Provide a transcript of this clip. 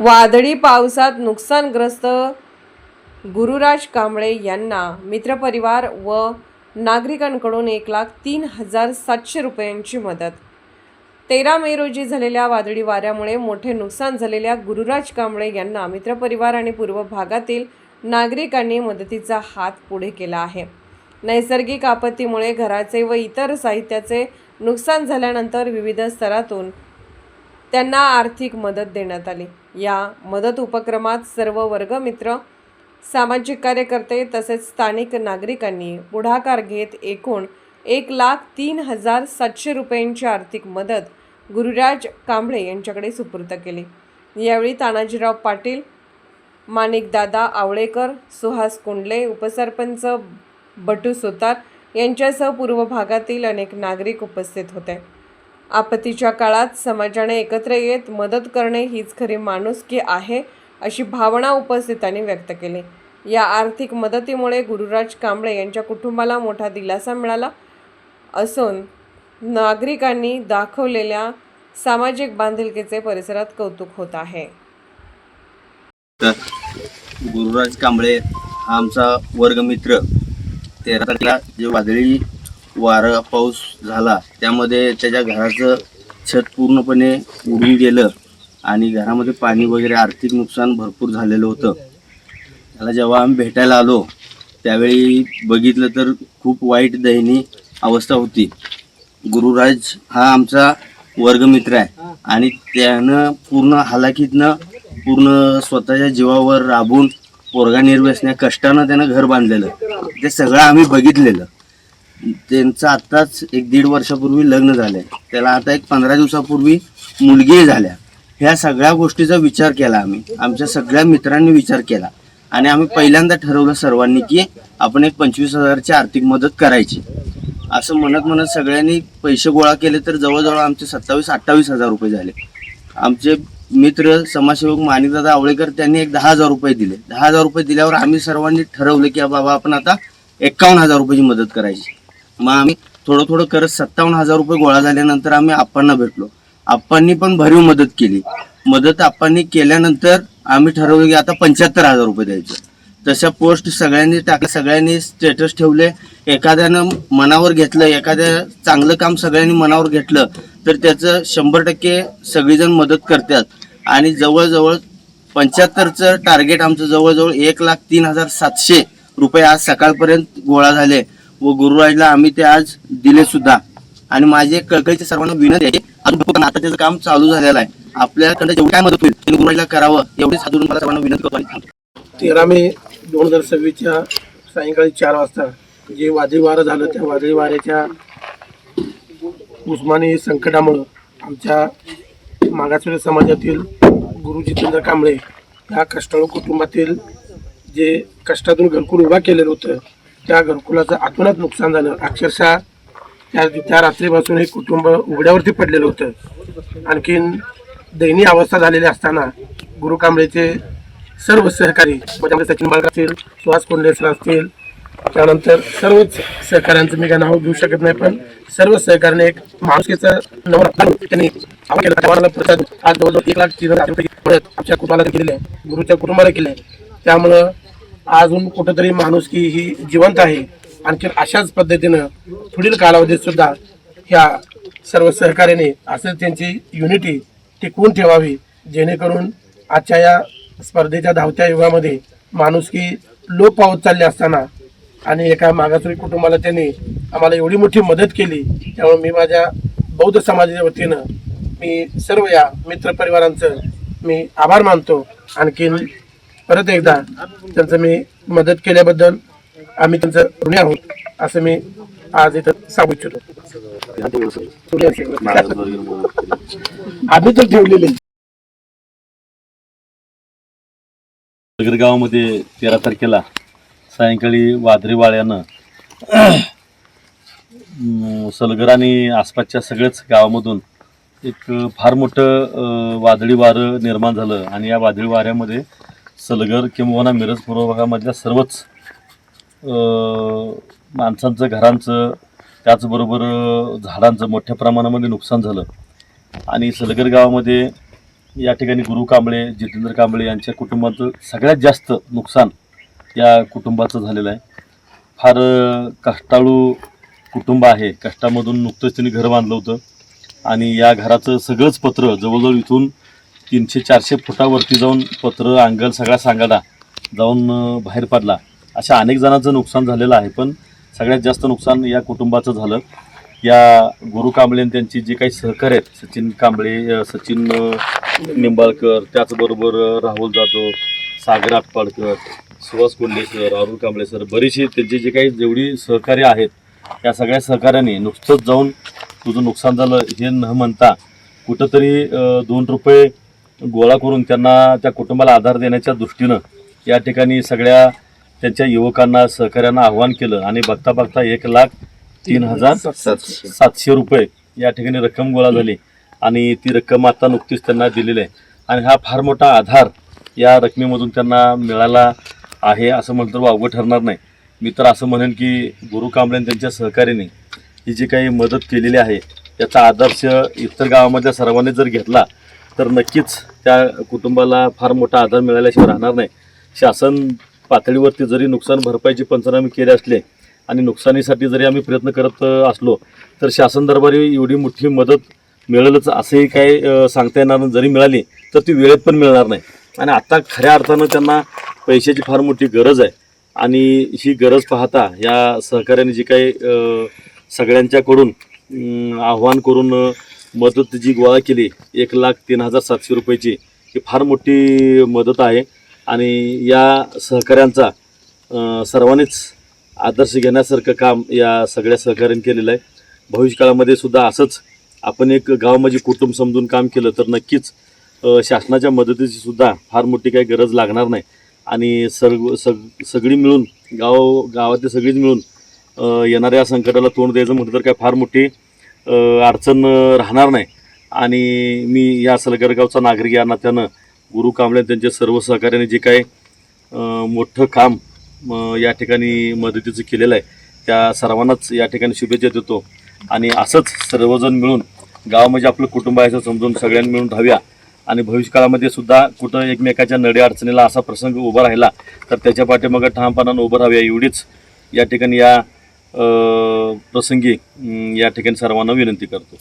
वादळी पावसात नुकसानग्रस्त गुरुराज कांबळे यांना मित्रपरिवार व नागरिकांकडून 1,03,700 रुपयांची मदत। 13 मे रोजी झालेल्या वादळी वाऱ्यामुळे मोठे नुकसान झालेल्या गुरुराज कांबळे यांना मित्रपरिवार आणि पूर्व भागातील नागरिकांनी मदतीचा हात पुढे केला आहे। नैसर्गिक आपत्तीमुळे घराचे व इतर साहित्याचे नुकसान झाल्यानंतर विविध स्तरातून त्यांना आर्थिक मदत देण्यात आली। या मदत उपक्रमात सर्व वर्गमित्र, सामाजिक कार्यकर्ते तसेच स्थानिक नागरिकांनी पुढाकार घेत एकूण 1,03,700 रुपयांची आर्थिक मदत गुरुराज कांबळे यांच्याकडे सुपूर्द केली। यावेळी तानाजीराव पाटील, माणिकदादा आवळेकर, सुहास कुंडले, उपसरपंच बटू सुतार यांच्यासह पूर्व भागातील अनेक नागरिक उपस्थित होते। आपत्तीच्या काळात समाजाने एकत्र येत मदत करणे हीच खरी माणुसकी आहे, अशी भावना उपस्थितांनी व्यक्त केली। या आर्थिक मदतीमुळे गुरुराज कांबळे यांच्या कुटुंबाला मोठा दिलासा मिळाला असून नागरिकांनी दाखवलेल्या सामाजिक बांधिलकीचे परिसरात कौतुक होत आहे। गुरुराज कांबळे हा आमचा वर्गमित्र 13 तारखेला जे वादळी वारा पाऊस झाला त्यामध्ये त्याच्या घराचं छत पूर्णपणे उडून गेलं आणि घरामध्ये पाणी वगैरे आर्थिक नुकसान भरपूर झालेलं होतं। त्याला जेव्हा आम्ही भेटायला आलो त्यावेळी बघितलं तर खूप वाईट दयनीय अवस्था होती। गुरुराज हा आमचा वर्गमित्र आहे आणि त्यानं पूर्ण हालाकीतनं पूर्ण स्वतःच्या जीवावर राबून पोरगा निर्व्यसन्या कष्टानं त्यानं घर बांधलेलं, ते सगळं आम्ही बघितलेलं। त्यांचं आत्ताच 1-1.5 वर्षापूर्वी लग्न झालं आहे, त्याला आता एक 15 दिवसापूर्वी मुलगी झाल्या। ह्या सगळ्या गोष्टीचा विचार केला आम्ही, आमच्या सगळ्या मित्रांनी विचार केला आणि आम्ही पहिल्यांदा ठरवलं सर्वांनी की आपण एक 25,000ची आर्थिक मदत करायची। असं म्हणत सगळ्यांनी पैसे गोळा केले तर जवळजवळ आमचे 27-28 हजार रुपये झाले। आमचे मित्र समाजसेवक माणिकदादा आवळेकर त्यांनी एक 10,000 रुपये दिले। 10,000 रुपये दिल्यावर आम्ही सर्वांनी ठरवलं की बाबा आपण आता 51,000 रुपयाची मदत करायची। मग आम्ही थोडं करत 57,000 रुपये गोळा झाल्यानंतर आम्ही आप्पांना भेटलो। आप्पांनी पण भरीव मदत केली। मदत आप्पांनी केल्यानंतर आम्ही ठरवलं की आता 75,000 रुपये द्यायचे। तशा पोस्ट सगळ्यांनी टाकल्या, सगळ्यांनी स्टेटस ठेवले। एखाद्यानं मनावर घेतलं, एखाद्या चांगलं काम सगळ्यांनी मनावर घेतलं तर त्याचं 100% सगळीजण मदत करतात आणि जवळजवळ 75चं टार्गेट आमचं जवळजवळ 1,03,700 रुपये आज सकाळपर्यंत गोळा झाले व गुरुराजला आम्ही ते आज दिले सुद्धा। आणि माझे कळकळीचे सर्वांना विनंती आहे, अजून आता त्याचं काम चालू झालेलं आहे, आपल्याकडे जेवढी काय मदत होईल ते गुरुराजला करावं एवढीच हात जोडून मला सर्वांना विनंती करतो। 13 मे 2026च्या सायंकाळी 4 वाजता जे वादळी वारं झालं त्या वादळी वाऱ्याच्या उस्मानी संकटामुळं आमच्या मागासवर्गीय समाजातील गुरु जितेंद्र कांबळे या कष्टाळू कुटुंबातील जे कष्टातून घरकुल उभा केलेलं होतं त्या घरकुलाचं अतोनात नुकसान झालं। अक्षरशः त्या रात्रीपासून हे कुटुंब उघड्यावरती पडलेलं होतं। आणखीन दयनीय अवस्था झालेली असताना गुरु कांबळेचे सर्व सहकारी म्हणजे सचिन बाळक असतील, सुहास कुंडले सर असतील, त्यानंतर सर्वच सहकाऱ्यांचं मी काय नाव घेऊ शकत नाही, पण सर्व सहकार्याने एक माणुसकीचं नवं त्यांनी आज जवळजवळ 1,03,000 रुपये मदत आमच्या कुटुंबाला केलेली आहे, गुरुच्या कुटुंबाला केली आहे। त्यामुळं अजून कुठंतरी माणुसकी ही जिवंत आहे। आणखी अशाच पद्धतीनं पुढील कालावधीत सुद्धा ह्या सर्व सहकार्याने असं त्यांची युनिटी टिकवून ठेवावी, जेणेकरून आजच्या या स्पर्धेच्या धावत्या युगामध्ये माणुसकी लोप पावत चालली असताना आणि एका मागासवर्गीय कुटुंबाला त्यांनी आम्हाला एवढी मोठी मदत केली। त्यामुळे मी माझ्या बौद्ध समाजाच्या वतीनं मी सर्व या मित्रपरिवारांचं मी आभार मानतो। आणखीन परत एकदा त्यांचं मी मदत केल्याबद्दल आम्ही त्यांचं ऋणी आहोत असं मी आज इथं सांगू इच्छितो। आम्ही तर ठेवलेले सलगर गावामध्ये 13 तारखेला सायंकाळी वादळी वाऱ्यानं सलगर आणि आसपासच्या सगळ्याच गावामधून एक फार मोठं वादळी वारं निर्माण झालं आणि या वादळी वाऱ्यामध्ये सलगर किंबहुना मिरज पूर्व भागामधल्या सर्वच माणसांचं, घरांचं, त्याचबरोबर झाडांचं मोठ्या प्रमाणामध्ये नुकसान झालं। आणि सलगर गावामध्ये या ठिकाणी गुरु कांबळे, जितेंद्र कांबळे यांच्या कुटुंबाचं सगळ्यात जास्त नुकसान या कुटुंबाचं झालेलं आहे. फार कष्टाळू कुटुंब आहे. कष्टामधून नुकतंच त्यांनी घर बांधलं होतं आणि या घराचं सगळंच पत्र जवळजवळ इथून 300-400 फुटावरती जाऊन पत्र अंगल सगळा सांगाडा जाऊन बाहेर पडला. अशा अनेक जणांचं नुकसान झालेलं आहे, पण सगळ्यात जास्त नुकसान या कुटुंबाचं झालं. या गुरु कांबळे आणि त्यांची जे काही सहकारी आहेत, सचिन कांबळे, सचिन निंबाळकर, त्याचबरोबर राहुल जाधव, सागर आटपाडकर, सुहास कोल्हे सर, अरुण कांबळे सर, बरीचशी त्यांची जे काही जेवढी सहकारी आहेत त्या सगळ्या सहकाऱ्यांनी नुकतंच जाऊन तुझं नुकसान झालं हे न म्हणता कुठंतरी 2 रुपये गोळा करून त्यांना त्या कुटुंबाला आधार देण्याच्या दृष्टीनं या ठिकाणी सगळ्या त्यांच्या युवकांना सहकाऱ्यांना आव्हान केलं आणि बघता बघता 1,03,700 रुपये या ठिकाणी रक्कम गोळा झाली आणि ती रक्कम आता नुकतीच त्यांना दिलेली आहे. आणि हा फार मोठा आधार या रकमेमधून त्यांना मिळाला आहे असं म्हटलं तर वावगं ठरणार नाही. मी तर असं म्हणेन की गुरु कांबळे आणि त्यांच्या सहकार्याने ही जी काही मदत केलेली आहे त्याचा आदर्श इतर गावामधल्या सर्वांनी जर घेतला तर नक्कीच त्या कुटुंबाला फार मोठा आधार मिळाल्याशिवाय राहणार नाही. शासन पातळीवरती जरी नुकसान भरपाईचे पंचनामे केले असले आणि नुकसानीसाठी जरी आम्ही प्रयत्न करत असलो तर शासन दरबारी एवढी मोठी मदत मिळेलच असंही काही सांगता येणार नाही. जरी मिळाली तर ती वेळेत पण मिळणार नाही. आणि आता खऱ्या अर्थानं त्यांना पैशाची फार मोठी गरज आहे आणि ही गरज पाहता या सहकार्याने जी काही सगळ्यांच्याकडून आव्हान करून मदत जी गोळा केली 1,03,700 रुपयाची, ही फार मोठी मदत आहे. आणि या सहकाऱ्यांचा सर्वांनीच आदर्श घेण्यासारखं काम या सगळ्या सहकाऱ्यांनी केलेलं आहे. भविष्यकाळामध्ये सुद्धा असंच आपण एक गाव म्हणजे कुटुंब समजून काम केलं तर नक्कीच शासनाच्या मदतीची सुद्धा फार मोठी काही गरज लागणार नाही. आणि सगळी मिळून गावातली सगळीच मिळून येणाऱ्या संकटाला तोंड द्यायचं म्हटलं तर काय फार मोठी अडचण राहणार नाही. आणि मी या सलगर गावचा नागरिक या नात्यानं गुरु कांबळे त्यांच्या सर्व सहकार्याने जे काही मोठं काम या ठिकाणी मदतीचं केलेलं आहे त्या सर्वांनाच या ठिकाणी शुभेच्छा देतो. आणि असंच सर्वजण मिळून गाव म्हणजे आपलं कुटुंब आहे असं समजून सगळ्यांनी मिळून राहूया आणि भविष्यकाळामध्ये सुद्धा कुठं एकमेकाच्या नडी अडचणीला असा प्रसंग उभा राहिला तर त्याच्या पाठीमागं ठामपणानं उभं राहूया एवढीच या ठिकाणी या प्रसंगी या ठिकाणी सर्वांना विनंती करतो.